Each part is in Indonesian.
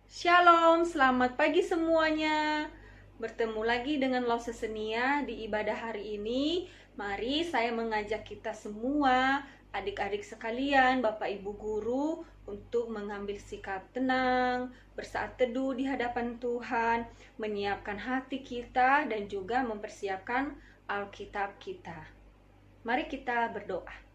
Shalom, selamat pagi semuanya. Bertemu lagi dengan Lause Senia di ibadah hari ini. Mari saya mengajak kita semua, adik-adik sekalian, Bapak Ibu guru, untuk mengambil sikap tenang, bersaat teduh di hadapan Tuhan, menyiapkan hati kita dan juga mempersiapkan Alkitab kita. Mari kita berdoa.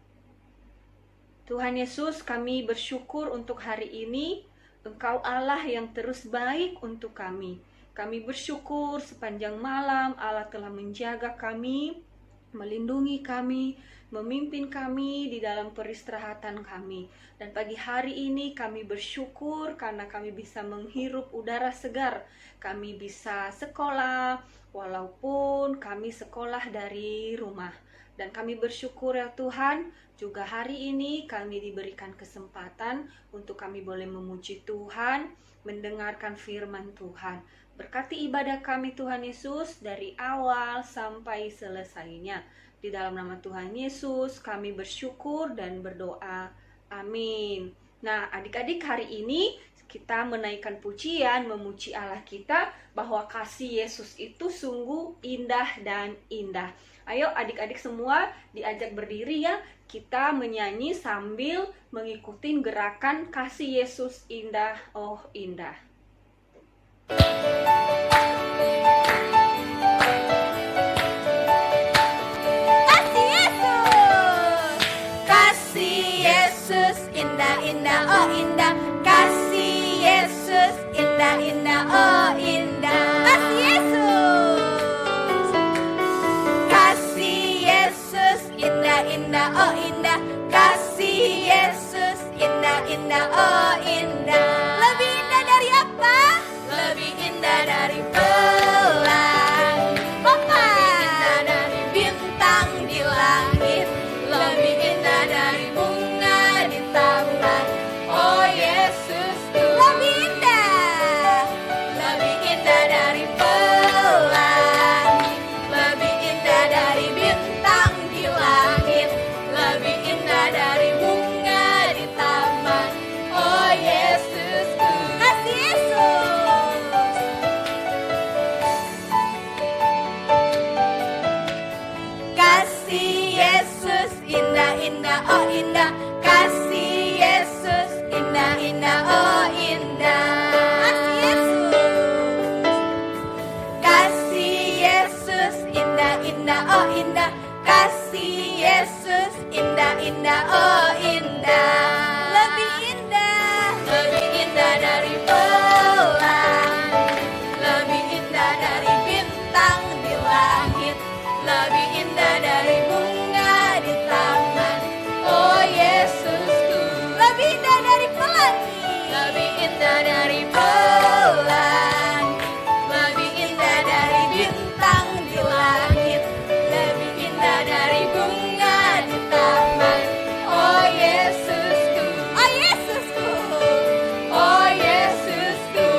Tuhan Yesus, kami bersyukur untuk hari ini. Engkau Allah yang terus baik untuk kami. Kami bersyukur sepanjang malam Allah telah menjaga kami, melindungi kami, memimpin kami di dalam peristirahatan kami. Dan pagi hari ini kami bersyukur karena kami bisa menghirup udara segar. Kami bisa sekolah walaupun kami sekolah dari rumah. Dan kami bersyukur ya Tuhan, juga hari ini kami diberikan kesempatan untuk kami boleh memuji Tuhan, mendengarkan firman Tuhan. Berkati ibadah kami Tuhan Yesus dari awal sampai selesainya. Di dalam nama Tuhan Yesus kami bersyukur dan berdoa. Amin. Nah, adik-adik, hari ini kita menaikkan pujian, memuji Allah kita bahwa kasih Yesus itu sungguh indah dan indah. Ayo adik-adik semua diajak berdiri ya. Kita menyanyi sambil mengikuti gerakan kasih Yesus indah, oh indah. Kasih Yesus, kasih Yesus indah indah oh indah, kasih Yesus indah indah oh indah, kasih Yesus, kasih Yesus indah indah oh indah, kasih Yesus indah indah oh indah. Lebih indah dari apa? Lebih indah dari pelangi, lebih indah dari bintang di langit, lebih indah dari bunga di taman. Oh Yesusku, lebih indah dari pelangi, lebih indah dari bintang di langit, lebih indah dari bunga di taman. Oh Yesusku, kasih Yesus, kasih Yesus indah indah oh indah, kasih Yesus indah indah oh indah, kasih Yesus indah indah oh indah, kasih Yesus indah indah oh indah. Lebih indah dari pelangi, lebih indah dari bintang di langit, lebih indah dari bunga di taman. Oh Yesusku, lebih indah dari pelangi, lebih indah dari pelangi, lebih indah dari bintang di langit, lebih indah dari bunga di taman. Oh Yesusku, oh Yesusku, oh Yesusku.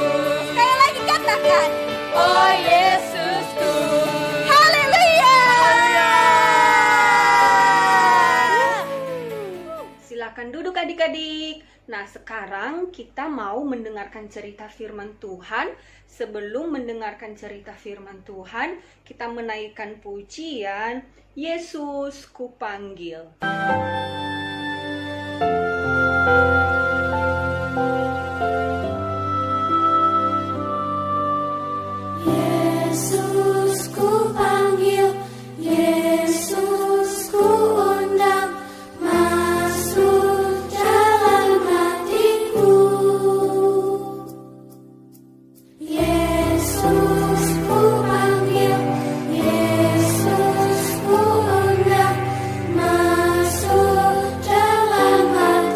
Sekali lagi katakan, oh Yesusku. Haleluya. Silakan duduk adik-adik. Nah, sekarang kita mau mendengarkan cerita firman Tuhan. Sebelum mendengarkan cerita firman Tuhan, kita menaikkan pujian Yesus Kupanggil. Yesus ku panggil, Yesus ku undang, masuk dalam hatiku. Yesus ku panggil, Yesus ku undang, masuk dalam hatiku.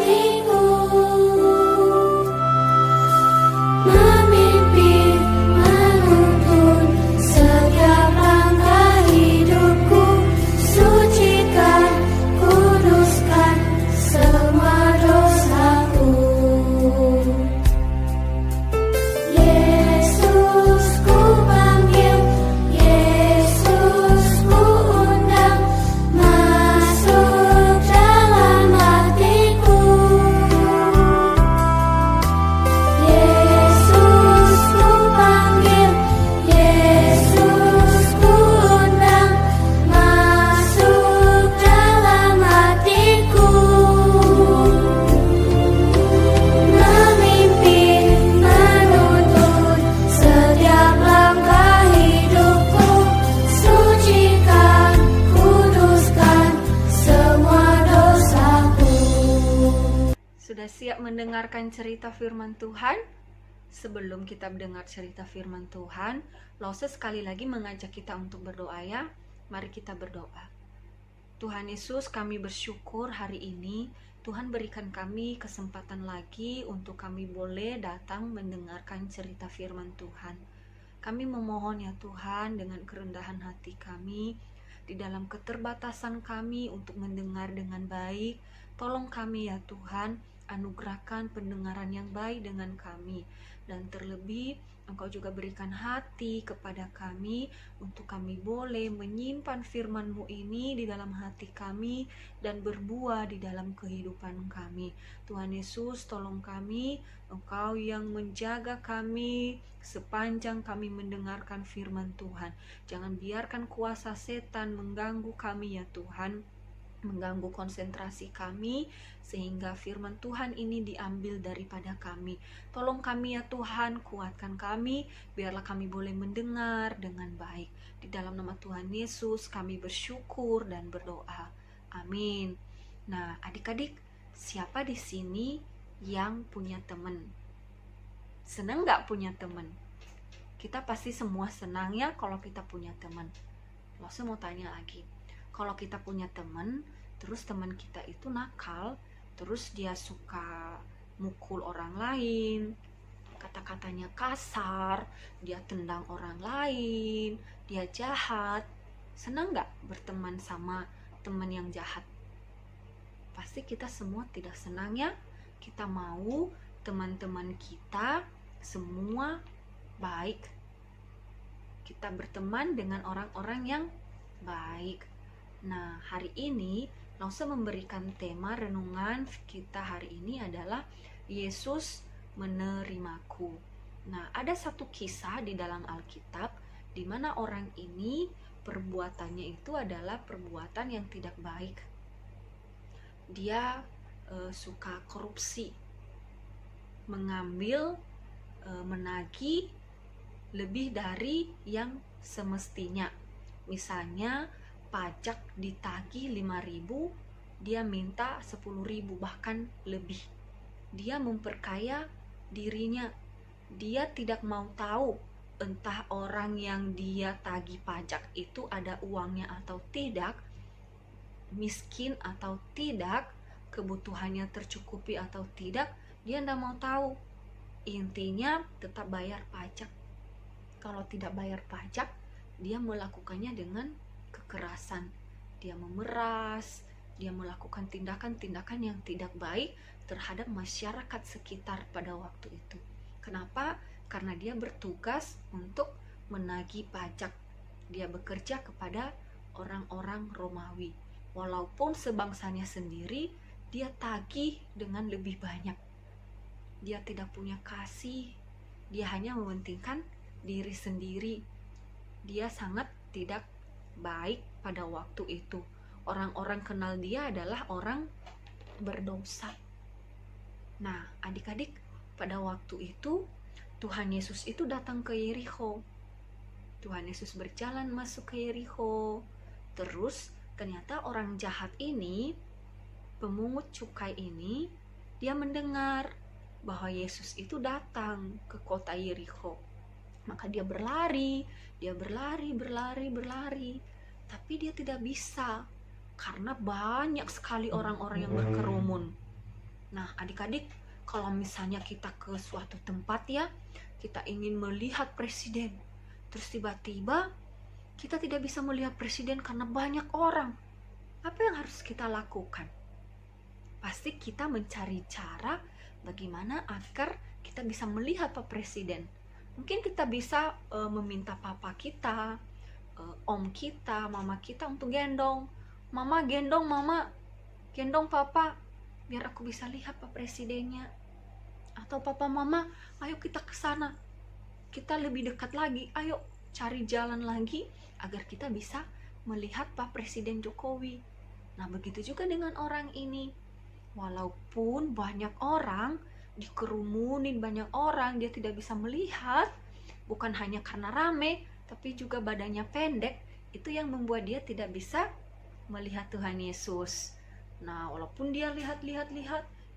Sudah siap mendengarkan cerita firman Tuhan? Sebelum kita mendengar cerita firman Tuhan, Lose sekali lagi mengajak kita untuk berdoa ya. Mari kita berdoa. Tuhan Yesus, kami bersyukur hari ini Tuhan berikan kami kesempatan lagi untuk kami boleh datang mendengarkan cerita firman Tuhan. Kami memohon ya Tuhan, dengan kerendahan hati kami, di dalam keterbatasan kami untuk mendengar dengan baik, tolong kami ya Tuhan, anugerahkan pendengaran yang baik dengan kami. Dan terlebih, Engkau juga berikan hati kepada kami untuk kami boleh menyimpan firman-Mu ini di dalam hati kami dan berbuah di dalam kehidupan kami. Tuhan Yesus, tolong kami, Engkau yang menjaga kami sepanjang kami mendengarkan firman Tuhan. Jangan biarkan kuasa setan mengganggu kami ya Tuhan, mengganggu konsentrasi kami, sehingga firman Tuhan ini diambil daripada kami. Tolong kami ya Tuhan, kuatkan kami, biarlah kami boleh mendengar dengan baik. Di dalam nama Tuhan Yesus kami bersyukur dan berdoa. Amin. Nah, adik-adik, siapa di sini yang punya teman? Senang gak punya teman? Kita pasti semua senang ya kalau kita punya teman. Lose mau tanya lagi. Kalau kita punya teman, terus teman kita itu nakal, terus dia suka mukul orang lain, kata-katanya kasar, dia tendang orang lain, dia jahat. Senang gak berteman sama teman yang jahat? Pasti kita semua tidak senang ya. Kita mau teman-teman kita semua baik. Kita berteman dengan orang-orang yang baik. Nah, hari ini Lose memberikan tema renungan kita hari ini adalah Yesus menerimaku. Nah, ada satu kisah di dalam Alkitab di mana orang ini perbuatannya itu adalah perbuatan yang tidak baik. Dia suka korupsi, mengambil, menagih lebih dari yang semestinya. Misalnya pajak ditagih 5.000, dia minta 10.000 bahkan lebih. Dia memperkaya dirinya. Dia tidak mau tahu entah orang yang dia tagih pajak itu ada uangnya atau tidak, miskin atau tidak, kebutuhannya tercukupi atau tidak, dia tidak mau tahu. Intinya tetap bayar pajak. Kalau tidak bayar pajak, dia melakukannya dengan kekerasan. Dia memeras, dia melakukan tindakan-tindakan yang tidak baik terhadap masyarakat sekitar pada waktu itu. Kenapa? Karena dia bertugas untuk menagih pajak. Dia bekerja kepada orang-orang Romawi. Walaupun sebangsanya sendiri, dia tagih dengan lebih banyak. Dia tidak punya kasih, dia hanya mementingkan diri sendiri. Dia sangat tidak baik pada waktu itu. Orang-orang kenal dia adalah orang berdosa. Nah, adik-adik, pada waktu itu Tuhan Yesus itu datang ke Yerikho. Tuhan Yesus berjalan masuk ke Yerikho. Terus ternyata orang jahat ini, pemungut cukai ini, dia mendengar bahwa Yesus itu datang ke kota Yerikho. Maka dia berlari, tapi dia tidak bisa karena banyak sekali orang-orang yang berkerumun. Nah, adik-adik, kalau misalnya kita ke suatu tempat ya, kita ingin melihat presiden, terus tiba-tiba kita tidak bisa melihat presiden karena banyak orang. Apa yang harus kita lakukan? Pasti kita mencari cara bagaimana agar kita bisa melihat Pak Presiden. Mungkin kita bisa meminta papa kita, om kita, mama kita untuk gendong. Mama gendong mama, gendong papa, biar aku bisa lihat Pak Presidennya. Atau papa mama, ayo kita ke sana, kita lebih dekat lagi, ayo cari jalan lagi agar kita bisa melihat Pak Presiden Jokowi. Nah, begitu juga dengan orang ini. Walaupun banyak orang, dikerumunin banyak orang, dia tidak bisa melihat, bukan hanya karena rame, tapi juga badannya pendek, itu yang membuat dia tidak bisa melihat Tuhan Yesus. Nah, walaupun dia lihat,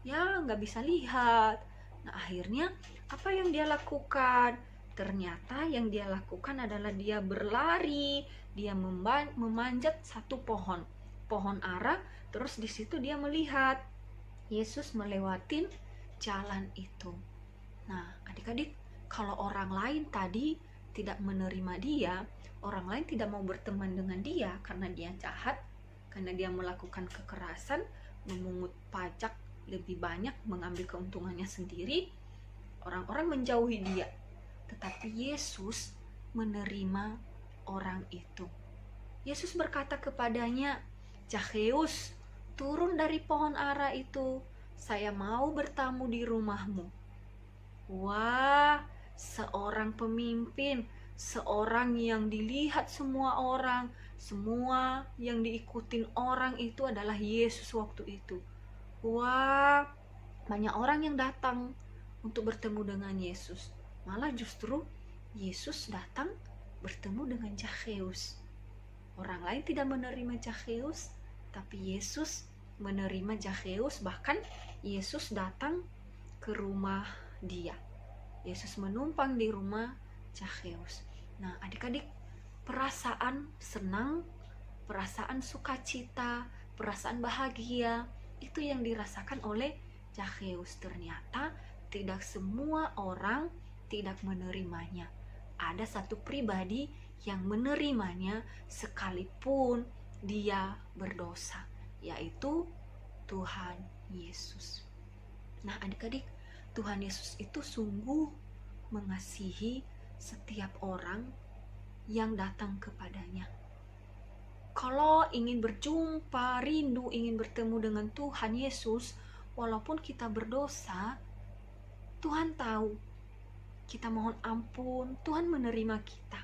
ya nggak bisa lihat. Nah, akhirnya apa yang dia lakukan? Ternyata yang dia lakukan adalah dia berlari, dia memanjat satu pohon ara, terus di situ dia melihat Yesus melewatin jalan itu. Nah, adik-adik, kalau orang lain tadi tidak menerima dia, orang lain tidak mau berteman dengan dia karena dia jahat, karena dia melakukan kekerasan, memungut pajak lebih banyak, mengambil keuntungannya sendiri, orang-orang menjauhi dia. Tetapi Yesus menerima orang itu. Yesus berkata kepadanya, "Zakheus, turun dari pohon ara itu, saya mau bertamu di rumahmu." Wah, seorang pemimpin, seorang yang dilihat semua orang, semua yang diikutin orang itu adalah Yesus waktu itu. Wah, banyak orang yang datang untuk bertemu dengan Yesus. Malah justru Yesus datang bertemu dengan Zakheus. Orang lain tidak menerima Zakheus, tapi Yesus menerima Zakheus. Bahkan Yesus datang ke rumah dia. Yesus menumpang di rumah Zakheus. Nah, adik-adik, perasaan senang, perasaan sukacita, perasaan bahagia, itu yang dirasakan oleh Zakheus. Ternyata tidak semua orang tidak menerimanya. Ada satu pribadi yang menerimanya sekalipun dia berdosa, yaitu Tuhan Yesus. Nah, adik-adik, Tuhan Yesus itu sungguh mengasihi setiap orang yang datang kepadanya. Kalau ingin berjumpa, rindu, ingin bertemu dengan Tuhan Yesus, walaupun kita berdosa, Tuhan tahu. Kita mohon ampun, Tuhan menerima kita.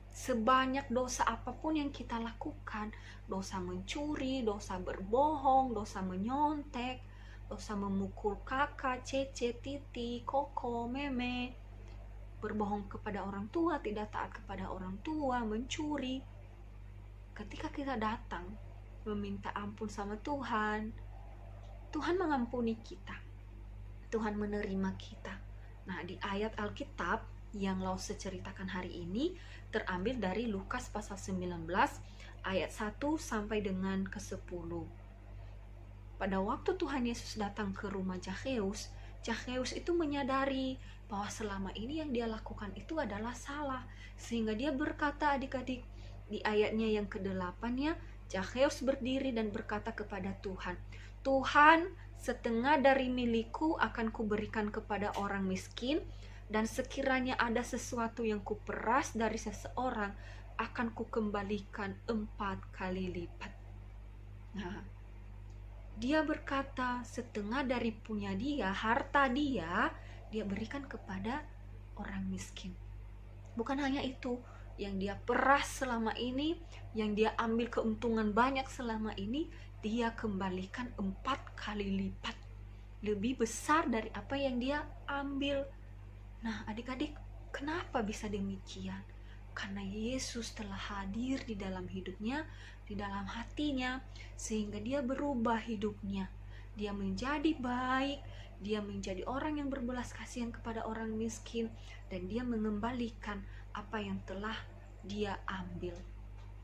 Sebanyak dosa apapun yang kita lakukan, dosa mencuri, dosa berbohong, dosa menyontek, dosa memukul kakak, cece, titi, koko, meme, berbohong kepada orang tua, tidak taat kepada orang tua, mencuri. Ketika kita datang meminta ampun sama Tuhan, Tuhan mengampuni kita. Tuhan menerima kita. Nah, di ayat Alkitab yang Lause ceritakan hari ini terambil dari Lukas pasal 19 ayat 1 sampai dengan ke-10. Pada waktu Tuhan Yesus datang ke rumah Zakheus, Zakheus itu menyadari bahwa selama ini yang dia lakukan itu adalah salah. Sehingga dia berkata, adik-adik, di ayatnya yang ke-8-nya, Zakheus berdiri dan berkata kepada Tuhan, "Tuhan, setengah dari milikku akan kuberikan kepada orang miskin, dan sekiranya ada sesuatu yang kuperas dari seseorang, akan kukembalikan 4 kali lipat." Nah, dia berkata setengah dari punya dia, harta dia berikan kepada orang miskin. Bukan hanya itu, yang dia peras selama ini, yang dia ambil keuntungan banyak selama ini, dia kembalikan 4 kali lipat, lebih besar dari apa yang dia ambil. Nah, adik-adik, kenapa bisa demikian? Karena Yesus telah hadir di dalam hidupnya, di dalam hatinya, sehingga dia berubah hidupnya. Dia menjadi baik, dia menjadi orang yang berbelas kasihan kepada orang miskin, dan dia mengembalikan apa yang telah dia ambil.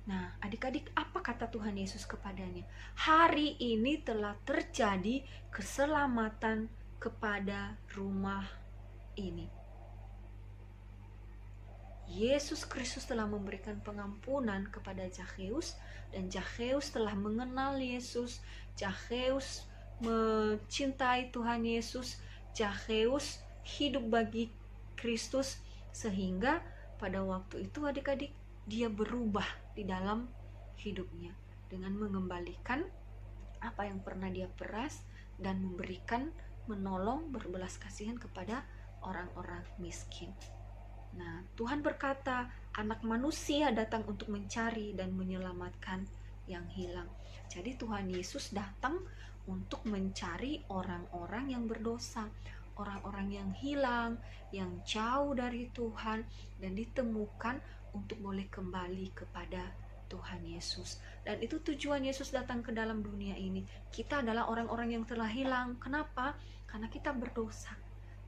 Nah, adik-adik, apa kata Tuhan Yesus kepadanya? Hari ini telah terjadi keselamatan kepada rumah ini. Yesus Kristus telah memberikan pengampunan kepada Zakheus, dan Zakheus telah mengenal Yesus. Zakheus mencintai Tuhan Yesus. Zakheus hidup bagi Kristus, sehingga pada waktu itu adik-adik, dia berubah di dalam hidupnya dengan mengembalikan apa yang pernah dia peras dan memberikan, menolong, berbelas kasihan kepada orang-orang miskin. Nah, Tuhan berkata, Anak Manusia datang untuk mencari dan menyelamatkan yang hilang. Jadi Tuhan Yesus datang untuk mencari orang-orang yang berdosa, orang-orang yang hilang, yang jauh dari Tuhan, dan ditemukan untuk boleh kembali kepada Tuhan Yesus. Dan itu tujuan Yesus datang ke dalam dunia ini. Kita adalah orang-orang yang telah hilang. Kenapa? Karena kita berdosa.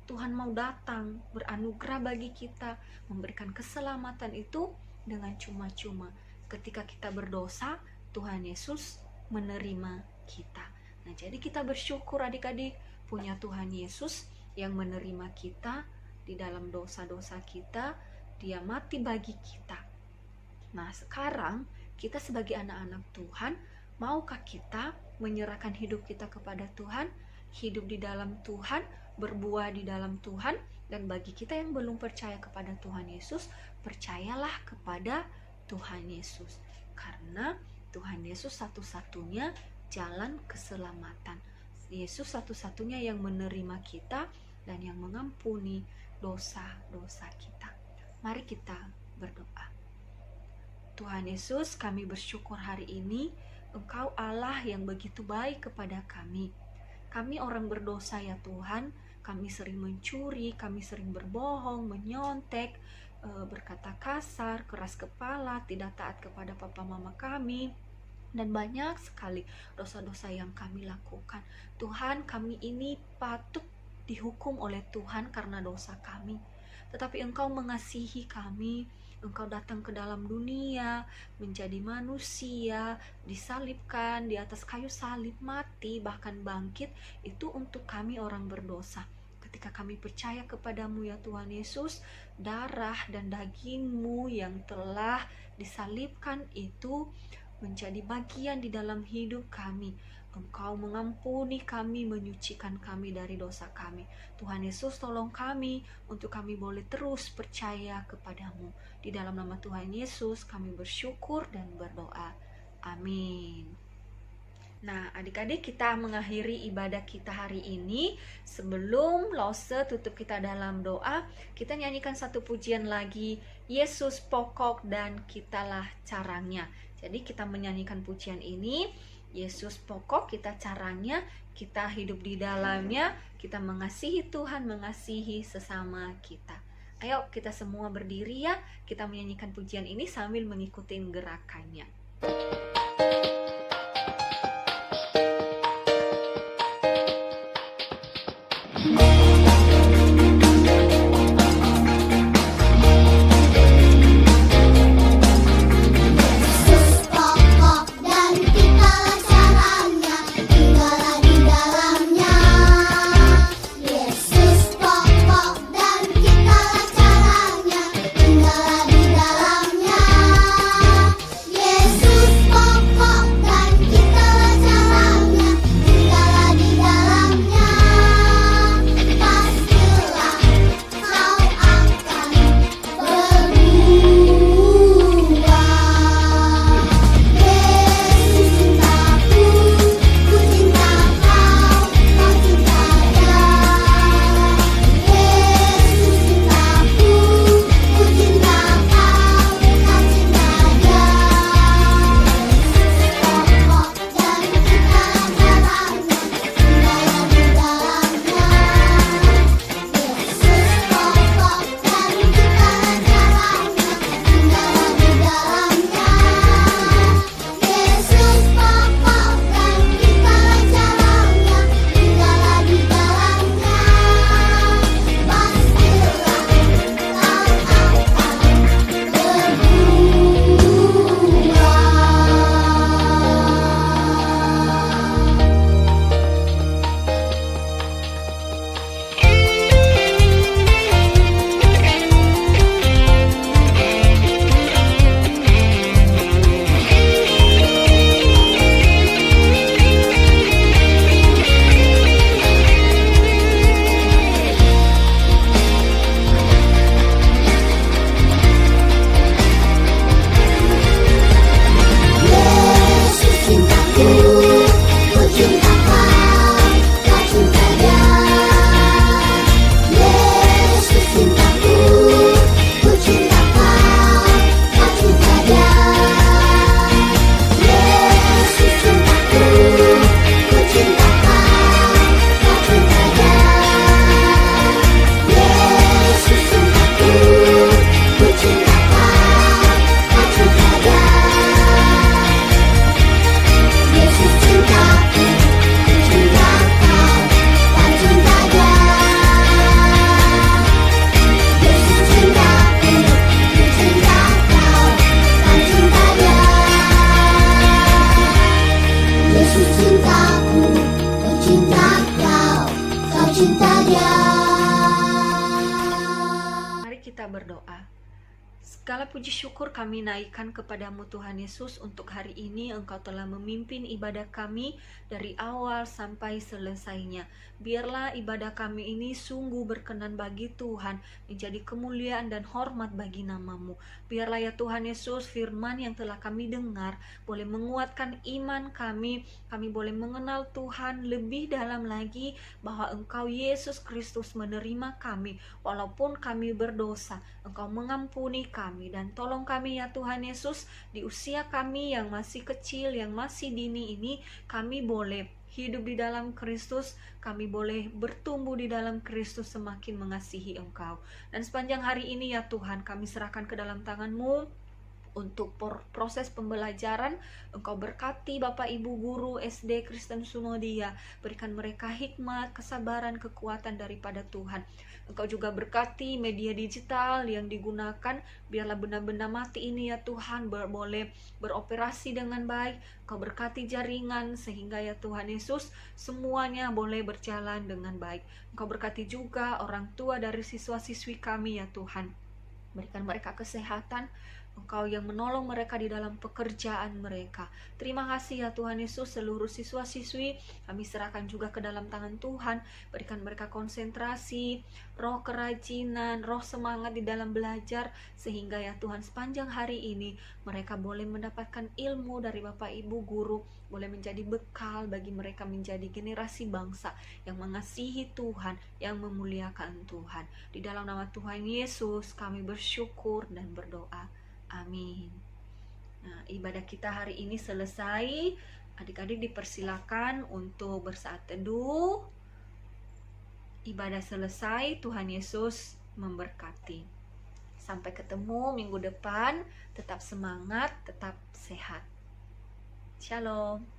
Tuhan mau datang beranugerah bagi kita, memberikan keselamatan itu dengan cuma-cuma. Ketika kita berdosa, Tuhan Yesus menerima kita. Nah, jadi kita bersyukur adik-adik punya Tuhan Yesus yang menerima kita di dalam dosa-dosa kita. Dia mati bagi kita. Nah, sekarang kita sebagai anak-anak Tuhan, maukah kita menyerahkan hidup kita kepada Tuhan, hidup di dalam Tuhan, berbuah di dalam Tuhan? Dan bagi kita yang belum percaya kepada Tuhan Yesus, percayalah kepada Tuhan Yesus, karena Tuhan Yesus satu-satunya jalan keselamatan. Yesus satu-satunya yang menerima kita dan yang mengampuni dosa-dosa kita. Mari kita berdoa. Tuhan Yesus, kami bersyukur hari ini Engkau Allah yang begitu baik kepada kami. Kami orang berdosa ya Tuhan. Kami sering mencuri, kami sering berbohong, menyontek, berkata kasar, keras kepala, tidak taat kepada papa mama kami, dan banyak sekali dosa-dosa yang kami lakukan. Tuhan, kami ini patut dihukum oleh Tuhan karena dosa kami. Tetapi Engkau mengasihi kami. Engkau datang ke dalam dunia, menjadi manusia, disalibkan di atas kayu salib, mati, bahkan bangkit. Itu untuk kami orang berdosa. Ketika kami percaya kepadamu ya Tuhan Yesus, darah dan daging-Mu yang telah disalibkan itu menjadi bagian di dalam hidup kami. Engkau mengampuni kami, menyucikan kami dari dosa kami. Tuhan Yesus, tolong kami untuk kami boleh terus percaya kepadamu. Di dalam nama Tuhan Yesus kami bersyukur dan berdoa. Amin. Nah, adik-adik, kita mengakhiri ibadah kita hari ini. Sebelum Lose tutup kita dalam doa, kita nyanyikan satu pujian lagi, Yesus pokok dan kitalah caranya. Jadi kita menyanyikan pujian ini, Yesus pokok, kita caranya, kita hidup di dalamnya, kita mengasihi Tuhan, mengasihi sesama kita. Ayo kita semua berdiri ya, kita menyanyikan pujian ini sambil mengikuti gerakannya. Yesus cinta Dia. Mari kita berdoa. Segala puji syukur kami naikkan kepadamu Tuhan Yesus, untuk hari ini Engkau telah memimpin ibadah kami dari awal sampai selesainya. Biarlah ibadah kami ini sungguh berkenan bagi Tuhan, menjadi kemuliaan dan hormat bagi namamu. Biarlah ya Tuhan Yesus, firman yang telah kami dengar boleh menguatkan iman kami boleh mengenal Tuhan lebih dalam lagi, bahwa Engkau Yesus Kristus menerima kami walaupun kami berdosa. Engkau mengampuni kami, dan tolong kami ya Tuhan Yesus, di usia kami yang masih kecil, yang masih dini ini, kami boleh hidup di dalam Kristus, kami boleh bertumbuh di dalam Kristus, semakin mengasihi Engkau. Dan sepanjang hari ini ya Tuhan, kami serahkan ke dalam tangan-Mu untuk proses pembelajaran. Engkau berkati Bapak Ibu guru SD Kristen Sumodia, berikan mereka hikmat, kesabaran, kekuatan daripada Tuhan. Engkau juga berkati media digital yang digunakan, biarlah benda-benda mati ini ya Tuhan boleh beroperasi dengan baik. Engkau berkati jaringan, sehingga ya Tuhan Yesus, semuanya boleh berjalan dengan baik. Engkau berkati juga orang tua dari siswa-siswi kami ya Tuhan, berikan mereka kesehatan. Engkau yang menolong mereka di dalam pekerjaan mereka. Terima kasih ya Tuhan Yesus, seluruh siswa-siswi kami serahkan juga ke dalam tangan Tuhan. Berikan mereka konsentrasi, roh kerajinan, roh semangat di dalam belajar, sehingga ya Tuhan sepanjang hari ini mereka boleh mendapatkan ilmu dari Bapak Ibu guru, boleh menjadi bekal bagi mereka menjadi generasi bangsa yang mengasihi Tuhan, yang memuliakan Tuhan. Di dalam nama Tuhan Yesus kami bersyukur dan berdoa. Amin. Nah, ibadah kita hari ini selesai. Adik-adik dipersilakan untuk bersaat teduh. Ibadah selesai. Tuhan Yesus memberkati. Sampai ketemu minggu depan. Tetap semangat, tetap sehat. Shalom.